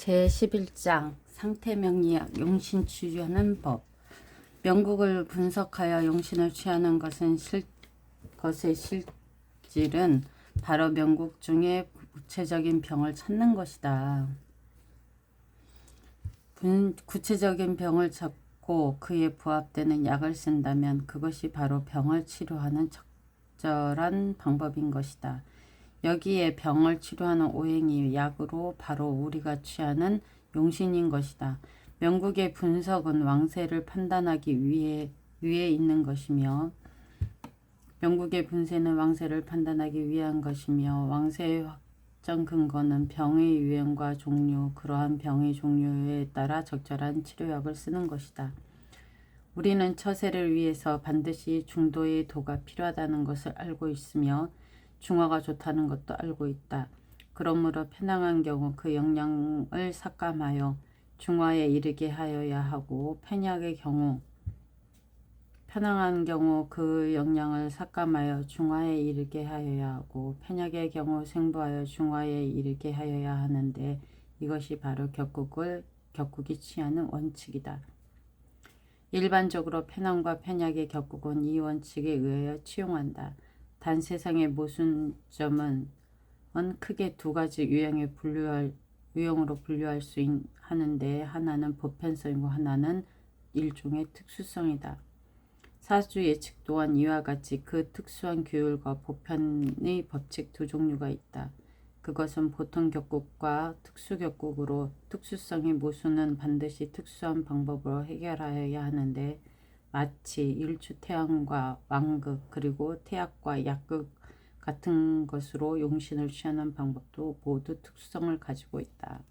제11장 상태명리학 용신 취하는 법. 명국을 분석하여 용신을 취하는 것의 실질은 바로 명국 중에 구체적인 병을 찾는 것이다. 구체적인 병을 찾고 그에 부합되는 약을 쓴다면 그것이 바로 병을 치료하는 적절한 방법인 것이다. 여기에 병을 치료하는 오행이 약으로 바로 우리가 취하는 용신인 것이다. 명국의 분석은 왕세를 판단하기 위해 있는 것이며 명국의 분세는 왕세를 판단하기 위한 것이며 왕세의 확정 근거는 병의 유형과 종류, 그러한 병의 종류에 따라 적절한 치료약을 쓰는 것이다. 우리는 처세를 위해서 반드시 중도의 도가 필요하다는 것을 알고 있으며 중화가 좋다는 것도 알고 있다. 그러므로 편향한 경우 그 영향을 삭감하여 중화에 이르게 하여야 하고 편향한 경우 그 영향을 삭감하여 중화에 이르게 하여야 하고 편향의 경우 생부하여 중화에 이르게 하여야 하는데 이것이 바로 격국이 취하는 원칙이다. 일반적으로 편향과 편향의 격국은 이 원칙에 의하여 취용한다. 단 세상의 모순점은 크게 두 가지 유형으로 분류할 수 하는데 하나는 보편성이고 하나는 일종의 특수성이다. 사주 예측 또한 이와 같이 그 특수한 규율과 보편의 법칙 두 종류가 있다. 그것은 보통 격국과 특수 격국으로 특수성의 모순은 반드시 특수한 방법으로 해결하여야 하는데 마치 일추 태양과 왕극 그리고 태약과 약극 같은 것으로 용신을 취하는 방법도 모두 특수성을 가지고 있다.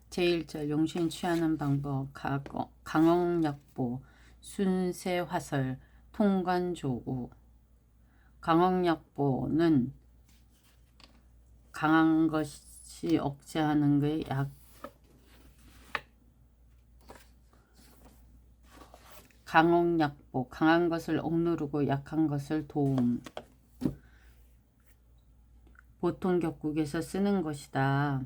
제1절 용신 취하는 방법 강억약보 순세화설 통관조우. 강억약보는 강한 것이 억제하는 게 약. 강억약보 강한 것을 억누르고 약한 것을 도움. 보통 격국에서 쓰는 것이다.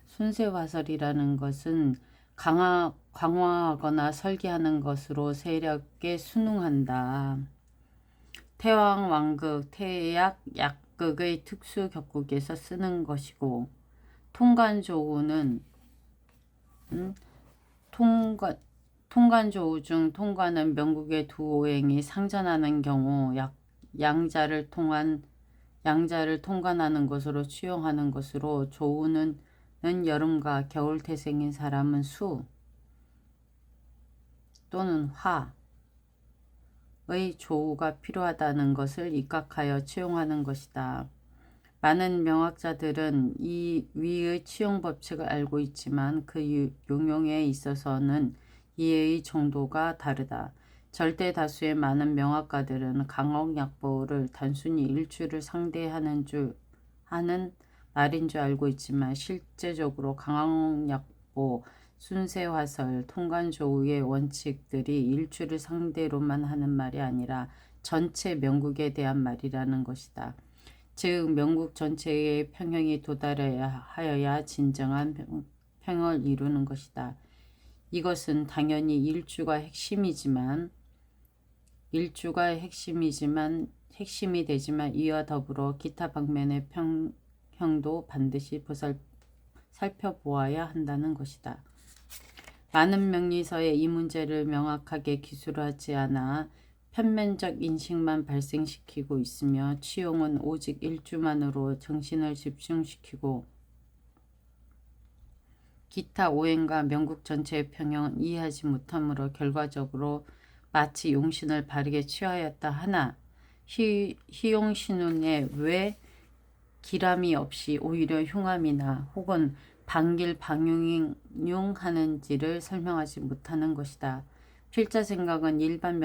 순세화설이라는 것은 강화하거나 설계하는 것으로 세력에 순응한다. 태왕, 왕극, 태약, 약극의 특수 격국에서 쓰는 것이고 통관조우는 통관조우 중 통관은 명국의 두 오행이 상전하는 경우 양자를 통관하는 것으로 취용하는 것으로 조우는 여름과 겨울 태생인 사람은 수 또는 화의 조우가 필요하다는 것을 입각하여 취용하는 것이다. 많은 명학자들은 이 위의 취용 법칙을 알고 있지만 그 용용에 있어서는 이해의 정도가 다르다. 절대 다수의 많은 명학가들은 강억약보를 단순히 일주를 상대하는 말인 줄 알고 있지만 실제적으로 강억약보, 순세화설, 통관조우의 원칙들이 일주를 상대로만 하는 말이 아니라 전체 명국에 대한 말이라는 것이다. 즉 명국 전체의 평형이 도달하여야 진정한 평을 이루는 것이다. 이것은 당연히 일주가 핵심이 되지만 이와 더불어 기타 방면의 평형도 반드시 살펴보아야 한다는 것이다. 많은 명리서에 이 문제를 명확하게 기술하지 않아 편면적 인식만 발생시키고 있으며 취용은 오직 일주만으로 정신을 집중시키고 기타 오행과 명국 전체의 평형은 이해하지 못하므로 결과적으로 마치 용신을 바르게 취하였다 하나 희용신운에 왜 기람이 없이 오히려 흉함이나 혹은 방용하는지를 설명하지 못하는 것이다. 필자 생각은 일반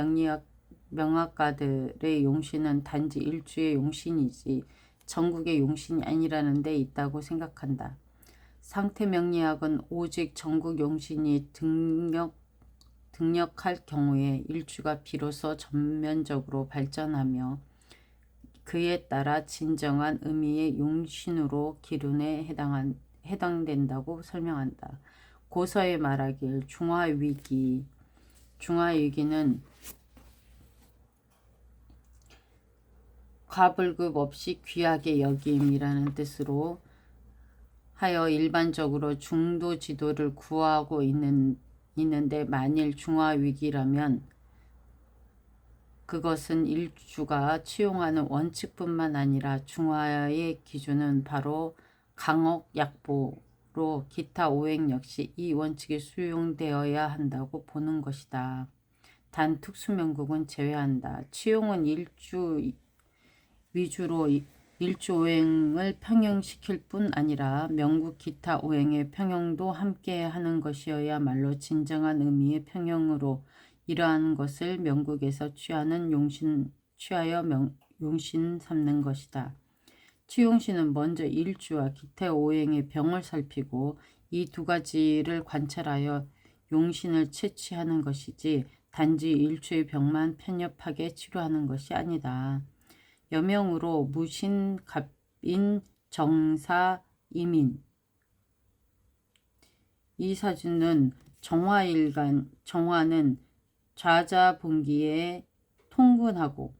명학가들의 용신은 단지 일주의 용신이지 전국의 용신이 아니라는 데 있다고 생각한다. 상태명리학은 오직 전국 용신이 등력할 경우에 일주가 비로소 전면적으로 발전하며 그에 따라 진정한 의미의 용신으로 기룬에 해당된다고 설명한다. 고서에 말하길 중화위기는 과불급 없이 귀하게 여김이라는 뜻으로 하여 일반적으로 중도 지도를 구하고 있는데 만일 중화위기라면 그것은 일주가 취용하는 원칙뿐만 아니라 중화의 기준은 바로 강옥약보로 기타 오행 역시 이 원칙이 수용되어야 한다고 보는 것이다. 단 특수명국은 제외한다. 취용은 일주 위주로 일주 오행을 평형시킬 뿐 아니라 명국 기타 오행의 평형도 함께 하는 것이어야말로 진정한 의미의 평형으로 이러한 것을 명국에서 취하여 용신 삼는 것이다. 취용신은 먼저 일주와 기타 오행의 병을 살피고 이 두 가지를 관찰하여 용신을 채취하는 것이지 단지 일주의 병만 편협하게 치료하는 것이 아니다. 여명으로 무신, 갑인, 정사, 이민 이 사주는 정화는 좌자분기에 통근하고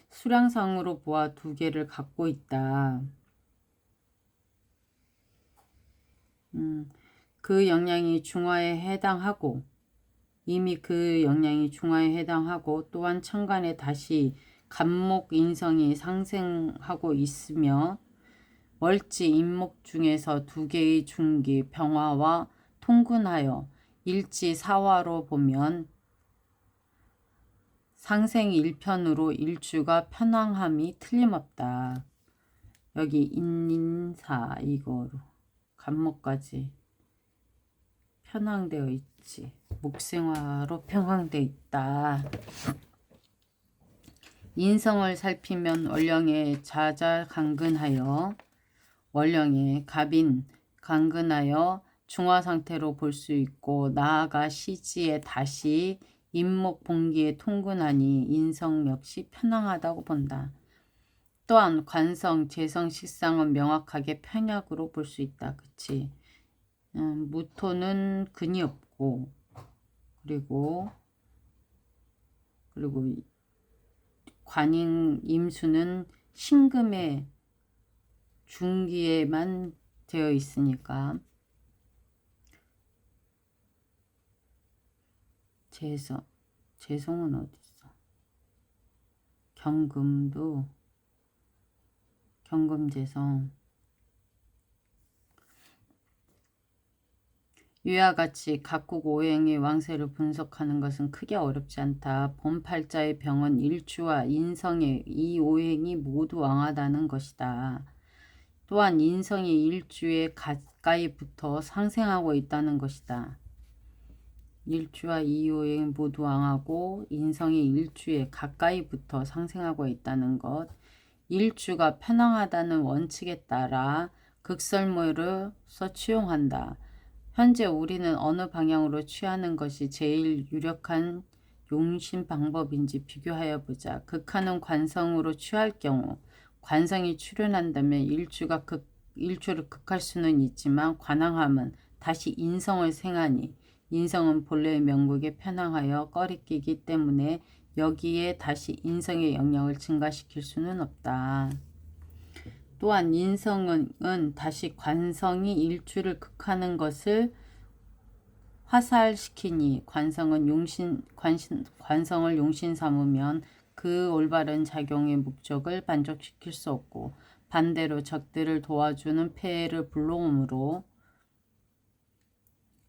수량상으로 보아 두 개를 갖고 있다. 그 영향이 중화에 해당하고 이미 그 영향이 중화에 해당하고 또한 천간에 다시 간목 인성이 상생하고 있으며 월지 인목 중에서 두 개의 중기 병화와 통근하여 일지 사화로 보면 상생 일편으로 일주가 편황함이 틀림없다. 여기 인사 이거로 간목까지 편황되어 있지. 목생화로 편황되어 있다. 인성을 살피면 월령에 자자 강근하여 월령에 갑인 강근하여 중화 상태로 볼 수 있고 나아가 시지에 다시 인목 봉기에 통근하니 인성 역시 편황하다고 본다. 또한 관성, 재성, 식상은 명확하게 편약으로 볼 수 있다. 그치? 무토는 근이 없고 그리고 관인 임수는 신금의 중기에만 되어 있으니까 재성은 어디 있어? 경금재성 위와 같이 각국 오행의 왕세를 분석하는 것은 크게 어렵지 않다. 본팔자의 병은 일주와 인성의 이 오행이 모두 왕하다는 것이다. 또한 인성이 일주에 가까이 붙어 상생하고 있다는 것이다. 일주와 이 오행이 모두 왕하고 인성이 일주에 가까이 붙어 상생하고 있다는 것. 일주가 편황하다는 원칙에 따라 극설모를 취용한다. 현재 우리는 어느 방향으로 취하는 것이 제일 유력한 용신 방법인지 비교하여 보자. 극하는 관성으로 취할 경우 관성이 출현한다면 일주를 극할 수는 있지만 관항함은 다시 인성을 생하니 인성은 본래의 명국에 편향하여 꺼리끼기 때문에 여기에 다시 인성의 영역을 증가시킬 수는 없다. 또한 인성은 다시 관성이 일주를 극하는 것을 화살시키니 관성을 용신 삼으면 그 올바른 작용의 목적을 만족시킬 수 없고 반대로 적들을 도와주는 폐해를 불러오므로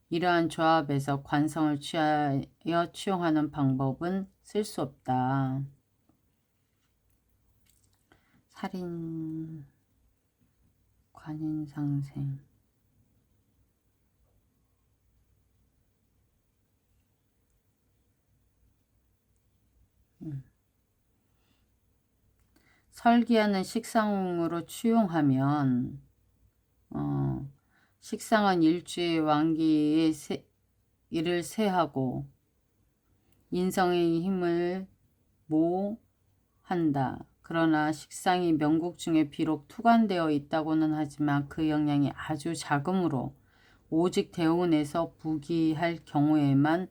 이러한 조합에서 관성을 취하여 취용하는 방법은 쓸 수 없다. 살인 관인상생 설기하는 식상으로 취용하면 식상은 일주의 왕기의 일을 세하고 인성의 힘을 모한다. 그러나 식상이 명국 중에 비록 투관되어 있다고는 하지만 그 영향이 아주 작으므로 오직 대운에서 부기할 경우에만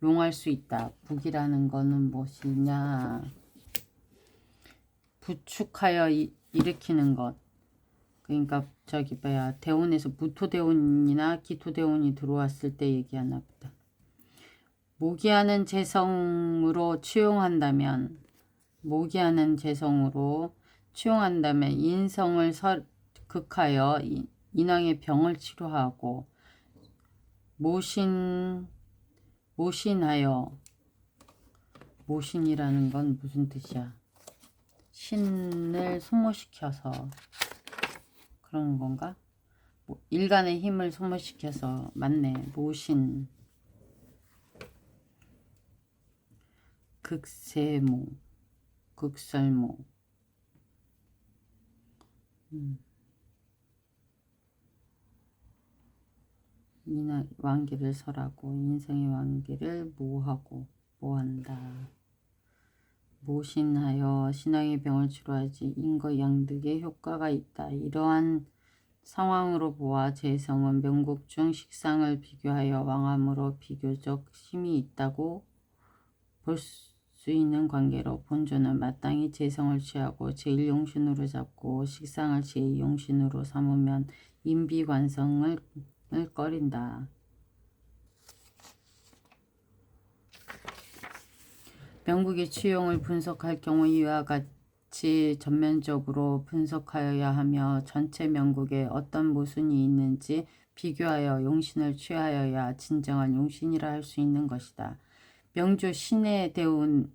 용할 수 있다. 부기라는 거는 무엇이냐? 부축하여 일으키는 것. 그러니까 저기 뭐야, 대운에서 무토대운이나 기토대운이 들어왔을 때 얘기하나 보다. 모기하는 재성으로 취용한다면 인성을 극하여 인왕의 병을 치료하고 모신이라는 건 무슨 뜻이야? 신을 소모시켜서 그런 건가? 일간의 힘을 소모시켜서 맞네. 모신 극세모 극설모 왕기를 설하고 인성의 왕기를 모한다. 모신하여 신앙의 병을 치료하지 인거양득의 효과가 있다. 이러한 상황으로 보아 재성은 명국 중 식상을 비교하여 왕함으로 비교적 힘이 있다고 볼 수 있는 관계로 본주는 마땅히 재성을 취하고 제1용신으로 잡고 식상을 제2용신으로 삼으면 인비관성을 꺼린다. 명국의 취용을 분석할 경우 이와 같이 전면적으로 분석하여야 하며 전체 명국에 어떤 모순이 있는지 비교하여 용신을 취하여야 진정한 용신이라 할 수 있는 것이다. 명주 신의 대운에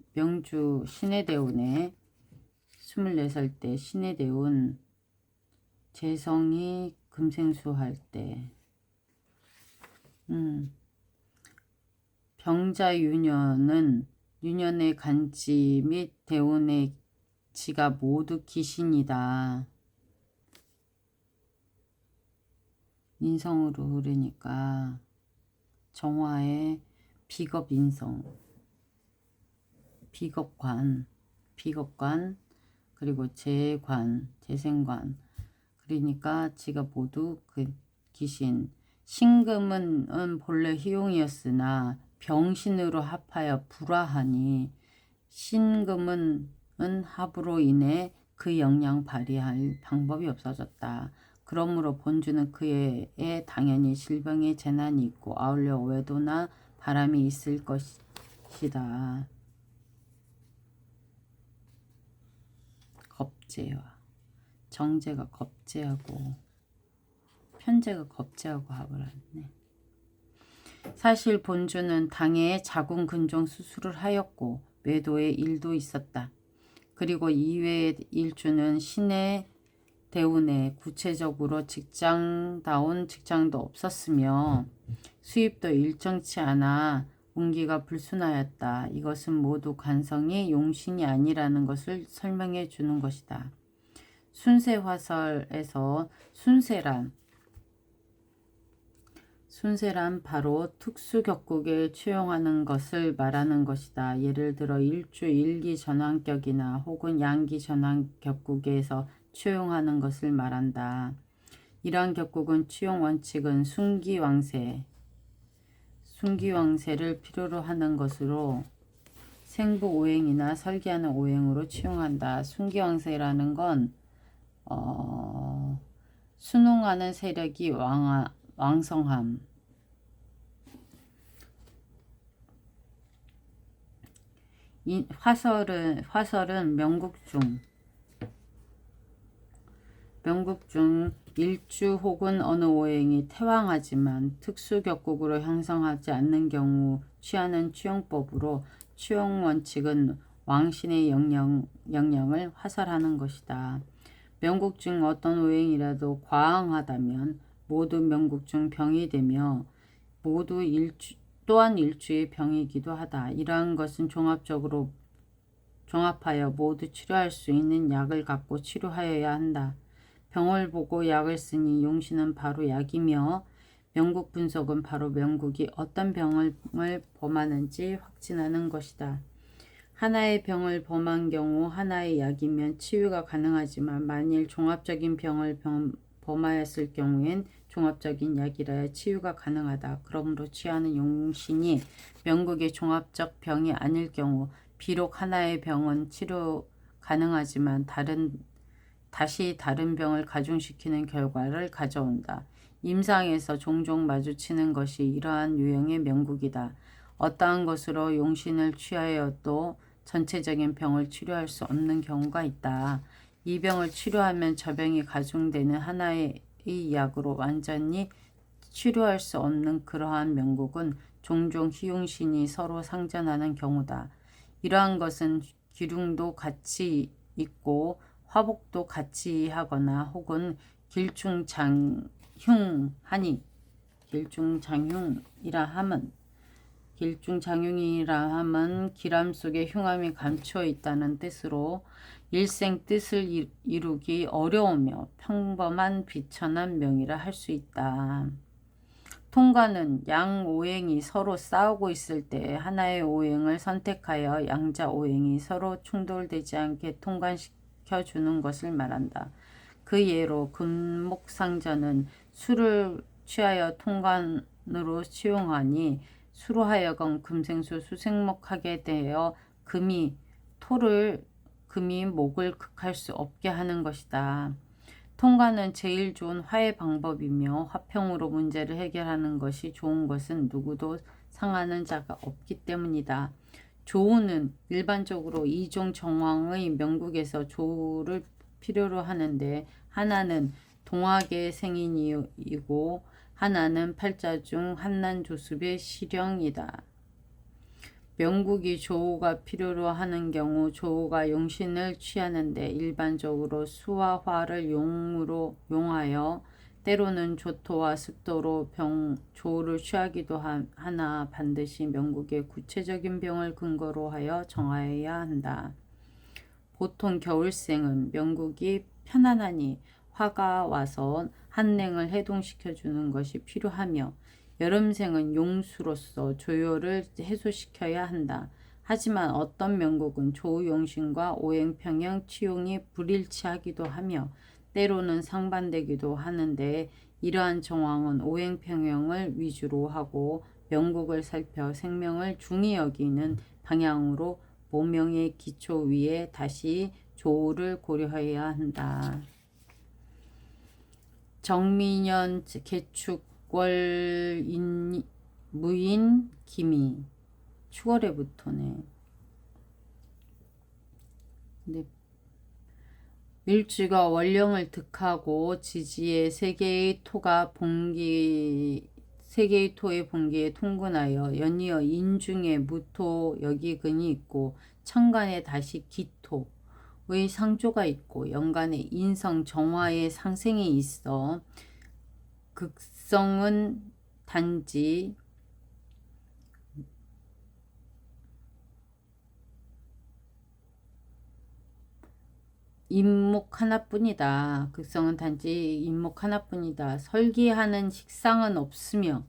24살 때 신의 대운 재성이 금생수 할 때 병자 유년의 간지 및 대운의 지가 모두 기신이다. 인성으로 흐르니까 정화의 비겁인성, 비겁관 그리고 재생관 그러니까 지가 모두 그 기신. 신금은 본래 희용이었으나 병신으로 합하여 불화하니 신금은 합으로 인해 그 영향 발휘할 방법이 없어졌다. 그러므로 본주는 그에 당연히 질병의 재난이 있고 아울러 외도나 바람이 있을 것이다. 겁재와 정제가 겁재하고 편제가 겁재하고 합을 하네. 사실 본주는 당해에 자궁 근종 수술을 하였고 외도의 일도 있었다. 그리고 이외의 일주는 신의 대운에 구체적으로 직장다운 직장도 없었으며 수입도 일정치 않아 운기가 불순하였다. 이것은 모두 관성이 용신이 아니라는 것을 설명해 주는 것이다. 순세화설에서 순세란 바로 특수격국에 취용하는 것을 말하는 것이다. 예를 들어 일주 일기 전환격이나 혹은 양기 전환격국에서 취용하는 것을 말한다. 이러한 격국은 취용 원칙은 순기왕세를 필요로 하는 것으로 생부 오행이나 설계하는 오행으로 취용한다. 순기왕세라는 건 순응하는 세력이 왕성함. 화설은 명국 중 일주 혹은 어느 오행이 태왕하지만 특수격국으로 형성하지 않는 경우 취하는 취용법으로 취용 원칙은 왕신의 영향을 화설하는 것이다. 명국 중 어떤 오행이라도 과항하다면 모두 명국 중 병이 되며 또한 일주의 병이기도 하다. 이러한 것은 종합하여 모두 치료할 수 있는 약을 갖고 치료하여야 한다. 병을 보고 약을 쓰니 용신은 바로 약이며 명국 분석은 바로 명국이 어떤 병을 범하는지 확진하는 것이다. 하나의 병을 범한 경우 하나의 약이면 치유가 가능하지만 만일 종합적인 병을 범하였을 경우엔 종합적인 약이라야 치유가 가능하다. 그러므로 취하는 용신이 명국의 종합적 병이 아닐 경우 비록 하나의 병은 치료 가능하지만 다시 다른 병을 가중시키는 결과를 가져온다. 임상에서 종종 마주치는 것이 이러한 유형의 명국이다. 어떠한 것으로 용신을 취하여도 전체적인 병을 치료할 수 없는 경우가 있다. 이 병을 치료하면 저 병이 가중되는 하나의 약으로 완전히 치료할 수 없는 그러한 명국은 종종 희용신이 서로 상전하는 경우다. 이러한 것은 기륭도 같이 있고 화복도 같이 하거나 혹은 길중장흉이라 함은 기람 속에 흉함이 감추어 있다는 뜻으로 일생 뜻을 이루기 어려우며 평범한 비천한 명이라 할 수 있다. 통가는 양 오행이 서로 싸우고 있을 때 하나의 오행을 선택하여 양자 오행이 서로 충돌되지 않게 통관시켜 주는 것을 말한다. 그 예로 금목상전은 수를 취하여 통관으로 치용하니 수로 하여금 금생수 수생목하게 되어 금이 목을 극할 수 없게 하는 것이다. 통과는 제일 좋은 화해 방법이며 화평으로 문제를 해결하는 것이 좋은 것은 누구도 상하는 자가 없기 때문이다. 조우는 일반적으로 이종 정황의 명국에서 조우를 필요로 하는데 하나는 동학의 생인이고 하나는 팔자 중 한난조습의 실령이다. 명국이 조우가 필요로 하는 경우 조우가 용신을 취하는데 일반적으로 수와 화를 용하여 때로는 조토와 습도로 조우를 취하기도 하나 반드시 명국의 구체적인 병을 근거로 하여 정하여야 한다. 보통 겨울생은 명국이 편안하니 화가 와서 한냉을 해동시켜 주는 것이 필요하며 여름생은 용수로서 조효를 해소시켜야 한다. 하지만 어떤 명국은 조우용신과 오행평형 치용이 불일치하기도 하며 때로는 상반되기도 하는데 이러한 정황은 오행평형을 위주로 하고 명국을 살펴 생명을 중히 여기는 방향으로 모명의 기초 위에 다시 조우를 고려해야 한다. 정민년 개축월 무인 기미 축월에부터네. 근데 밀주가 원령을 득하고 지지에 세 개의 토의 봉기에 통근하여 연이어 인중에 무토 여기근이 있고 천간에 다시 기토의 상조가 있고 연간에 인성 정화의 상생이 있어 극성은 단지 임목 하나뿐이다. 극성은 단지 임목 하나뿐이다. 설기하는 식상은 없으며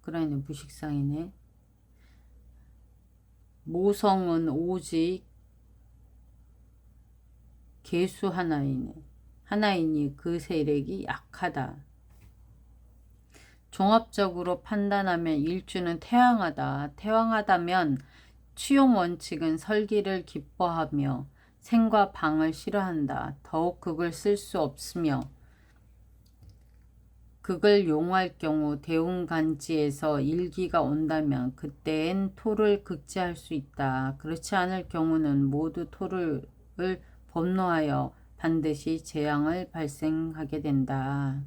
그러네 무식상이네. 모성은 오직 개수 하나이니 그 세력이 약하다. 종합적으로 판단하면 일주는 태왕하다. 태왕하다면 취용 원칙은 설기를 기뻐하며 생과 방을 싫어한다. 더욱 극을 쓸 수 없으며 극을 용할 경우 대운간지에서 일기가 온다면 그때엔 토를 극지할 수 있다. 그렇지 않을 경우는 모두 토를 범노하여 반드시 재앙을 발생하게 된다.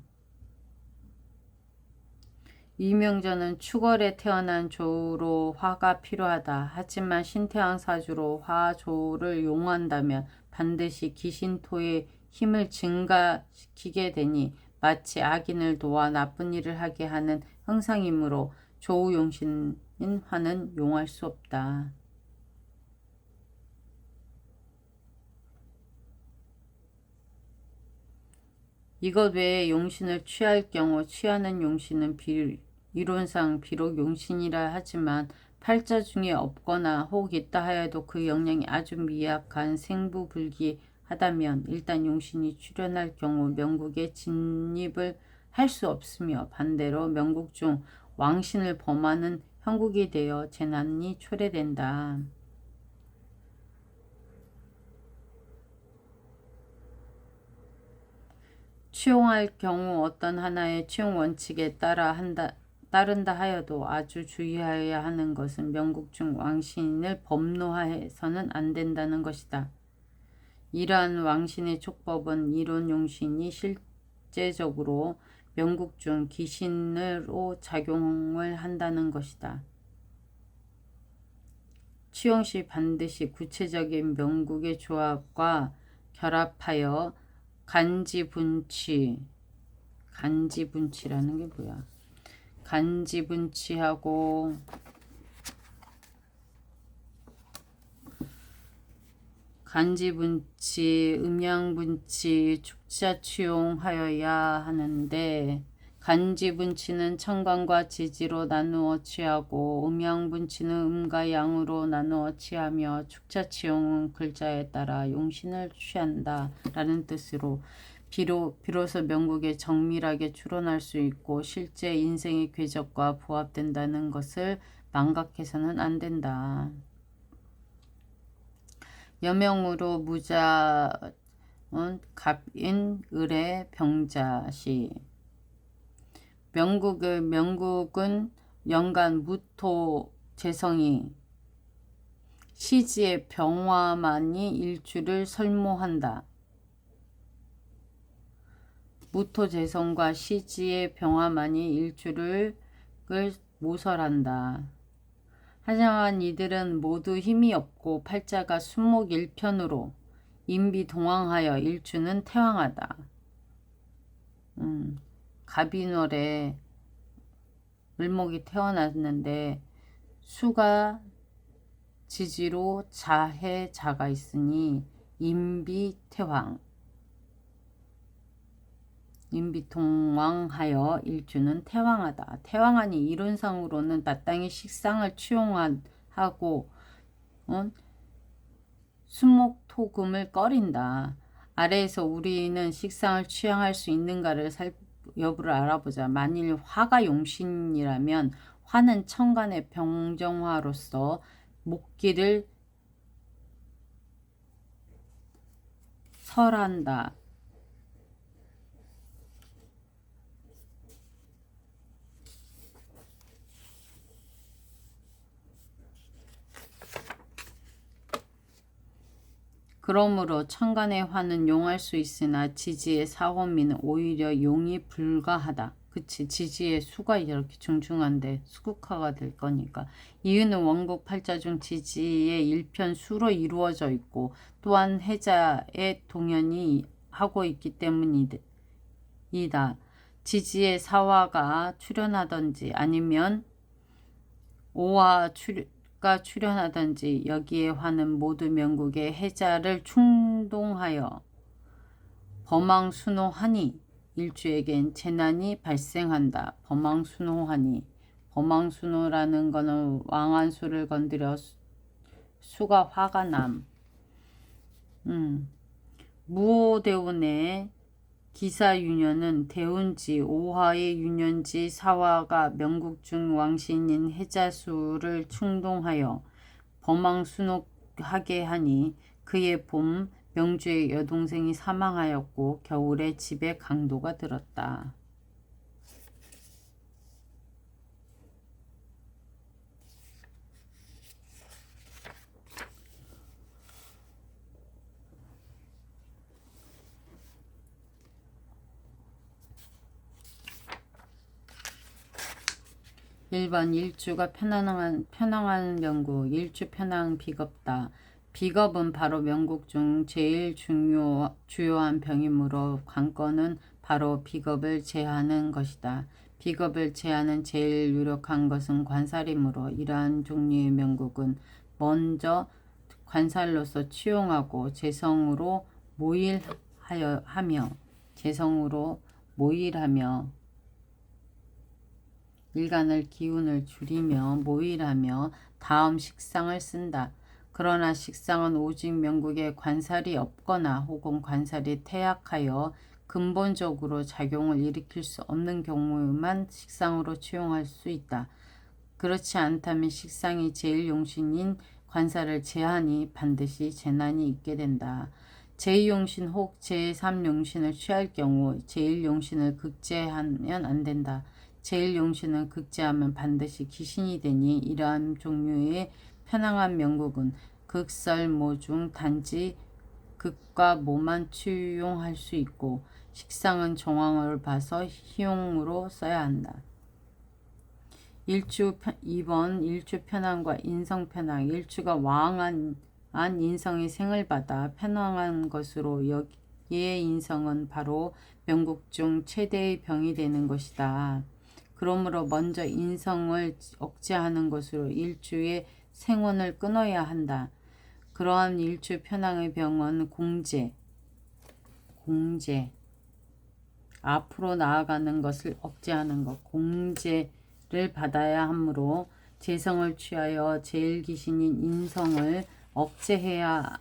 이명전은 축월에 태어난 조우로 화가 필요하다. 하지만 신태왕 사주로 화 조우를 용한다면 반드시 기신토의 힘을 증가시키게 되니 마치 악인을 도와 나쁜 일을 하게 하는 형상이므로 조우 용신인 화는 용할 수 없다. 이것 외에 용신을 취할 경우 취하는 용신은 이론상 비록 용신이라 하지만 팔자 중에 없거나 혹 있다 하여도 그 영향이 아주 미약한 생부불기하다면 일단 용신이 출현할 경우 명국에 진입을 할 수 없으며 반대로 명국 중 왕신을 범하는 형국이 되어 재난이 초래된다. 취용할 경우 어떤 하나의 취용 원칙에 따른다 하여도 아주 주의하여야 하는 것은 명국 중 왕신을 범노해서는 안 된다는 것이다. 이러한 왕신의 촉법은 이론 용신이 실제적으로 명국 중 기신으로 작용을 한다는 것이다. 취용 시 반드시 구체적인 명국의 조합과 결합하여 간지분치라는 게 뭐야? 간지분치하고 음양분치, 축자취용하여야 하는데 간지분치는 천간과 지지로 나누어 취하고 음양분치는 음과 양으로 나누어 취하며 축자취용은 글자에 따라 용신을 취한다 라는 뜻으로 비로소 명국에 정밀하게 추론할 수 있고 실제 인생의 궤적과 부합된다는 것을 망각해서는 안 된다. 여명으로 무자은 갑인 을의 병자시 명국은 연간 무토 재성이 시지의 병화만이 일주를 설모한다. 무토재성과 시지의 병화만이 일주를 모설한다. 하지만 이들은 모두 힘이 없고 팔자가 수목일편으로 인비동황하여 일주는 태왕하다. 갑인월에 을목이 태어났는데 수가 지지로 자해자가 있으니 인비태왕 인비동왕하여 일주는 태왕하다. 태왕하니 이론상으로는 마땅히 식상을 취용하고 수목토금을 꺼린다. 아래에서 우리는 식상을 취향할 수 있는가를 여부를 알아보자. 만일 화가 용신이라면 화는 천간의 병정화로서 목기를 설한다. 그러므로 천간의 화는 용할 수 있으나 지지의 사원미는 오히려 용이 불가하다. 그치, 지지의 수가 이렇게 중중한데 수국화가 될 거니까. 이유는 원국 팔자 중 지지의 일편 수로 이루어져 있고 또한 해자의 동연이 하고 있기 때문이다. 지지의 사화가 출현하든지 아니면 오화 가 출현하든지 여기에 화는 모두 명국의 해자를 충동하여 범왕순호하니 일주에겐 재난이 발생한다. 범왕순호라는 거는 왕한수를 건드려 수가 화가 남. 무오대운의 기사유년은 대운지 오화의 유년지 사화가 명국 중 왕신인 해자수를 충동하여 범왕순옥하게 하니 그의 봄 명주의 여동생이 사망하였고 겨울에 집에 강도가 들었다. (1번) 일주가 편황한 명국. 일주 편황 비겁다. 비겁은 바로 명국 중 제일 주요한 병이므로 관건은 바로 비겁을 제하는 것이다. 비겁을 제하는 제일 유력한 것은 관살이므로 이러한 종류의 명국은 먼저 관살로서 취용하고 재성으로 모일하며 일간을 기운을 줄이며 모일하며 다음 식상을 쓴다. 그러나 식상은 오직 명국에 관살이 없거나 혹은 관살이 퇴약하여 근본적으로 작용을 일으킬 수 없는 경우에만 식상으로 취용할 수 있다. 그렇지 않다면 식상이 제1용신인 관살을 제하니 반드시 재난이 있게 된다. 제2용신 혹 제3용신을 취할 경우 제1용신을 극제하면 안 된다. 제1용신을 극제하면 반드시 기신이 되니 이러한 종류의 편향한 명국은 극설모 중 단지 극과 모만 취용할 수 있고 식상은 정황을 봐서 희용으로 써야 한다. 2번 일주 편향과 인성 편향. 일주가 왕한 인성이 생을 받아 편향한 것으로 여기에 인성은 바로 명국 중 최대의 병이 되는 것이다. 그러므로 먼저 인성을 억제하는 것으로 일주의 생원을 끊어야 한다. 그러한 일주 편향의 병은 공제, 앞으로 나아가는 것을 억제하는 것, 공제를 받아야 하므로 재성을 취하여 제일기신인 인성을 억제해야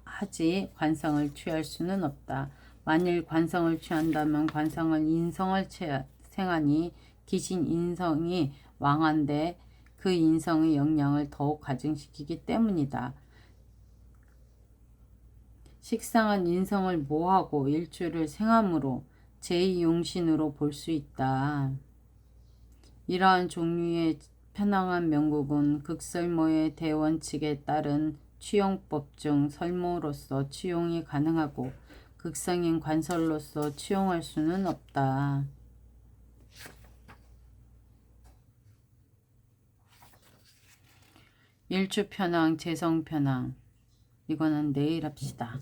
하지 관성을 취할 수는 없다. 만일 관성을 취한다면 관성은 인성을 생하니 기신 인성이 왕한데 그 인성의 역량을 더욱 가증시키기 때문이다. 식상은 인성을 모하고 일주를 생함으로 제2용신으로 볼 수 있다. 이러한 종류의 편향한 명국은 극설모의 대원칙에 따른 취용법 중 설모로서 취용이 가능하고 극성인 관설로서 취용할 수는 없다. 일주 편향, 재성 편향. 이거는 내일 합시다.